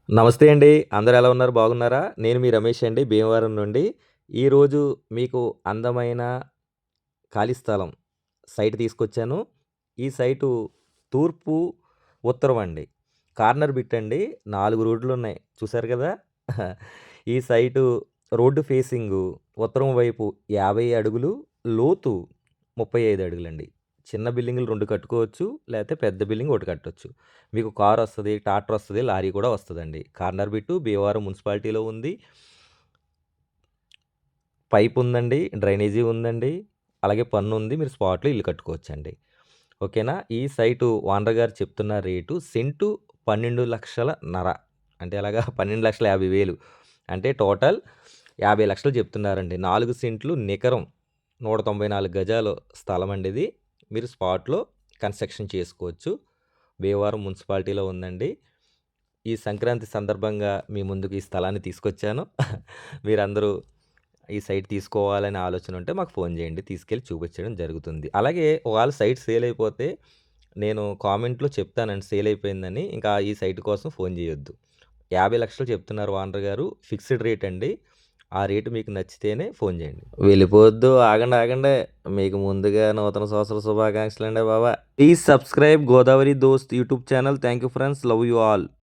నమస్తే అండి. అందరూ ఎలా ఉన్నారు? బాగున్నారా? నేను మీ రమేష్ అండి భీమవరం నుండి. ఈరోజు మీకు అందమైన ఖాళీ స్థలం సైట్ తీసుకొచ్చాను. ఈ సైటు తూర్పు, ఉత్తరం అండి. కార్నర్ బిట్ అండి. 4 రోడ్లున్నాయి. చూసారు కదా! ఈ సైటు రోడ్డు ఫేసింగు ఉత్తరం వైపు 50 అడుగులు, లోతు 35 అడుగులండి. చిన్న బిల్డింగులు 2 కట్టుకోవచ్చు. లేతే పెద్ద బిల్డింగ్ ఒకటి కట్టొచ్చు. మీకు కారొస్తది, ట్రాక్టరొస్తది, లారీ కూడా వస్తదండి. కార్నర్ బిట్టు భీమవరం మున్సిపాలిటీలో ఉంది. పైపుందండి, డ్రైనేజీ ఉందండి. అలాగే పన్నుంది. మీరు స్పాట్‌లో ఇల్లు కట్టుకోవచ్చండి. ఓకేనా? ఈ సైటు ఓనర్ గారు చెప్తున్న రేటు సెంటు 12,00,000 అంటే ఎలాగా 12,50,000 అంటే టోటల్ 50,00,000 చెప్తున్నారండి. 4 సెంట్లు నికరం 194 గజాలు స్థలమండి ఇది. మీరు స్పాట్‌లో కన్‌స్ట్రక్షన్ చేసుకోవచ్చు. భీమవరం మున్సిపాలిటీలో ఉందండి. ఈ సంక్రాంతి సందర్భంగా మీ ముందుకు ఈ స్థలాన్ని తీసుకొచ్చాను. మీరందరూ ఈ సైట్ తీసుకోవాలనే ఆలోచన ఉంటే మాకు ఫోన్ చేయండి. తీసుకెళ్ళి చూపించడం జరుగుతుంది. అలాగే ఒకవేళ సైట్ సేల్ అయిపోతే నేను కామెంట్‌లో చెప్తానండి సేల్ అయిపోయిందని. ఇంకా ఈ సైట్ కోసం ఫోన్ చేయొద్దు. 50,00,000 చెప్తున్నారు ఓనర్ గారు. ఫిక్స్డ్ రేట్ అండి. ఆ రేటు మీకు నచ్చితేనే ఫోన్ చేయండి. వెళ్ళిపోవద్దు. ఆగండి, ఆగండి. మీకు ముందుగా నూతన సంవత్సర శుభాకాంక్షలండి బాబా. ప్లీజ్ సబ్స్క్రైబ్ గోదావరి దోస్త్ YouTube channel. Thank you friends. Love you all.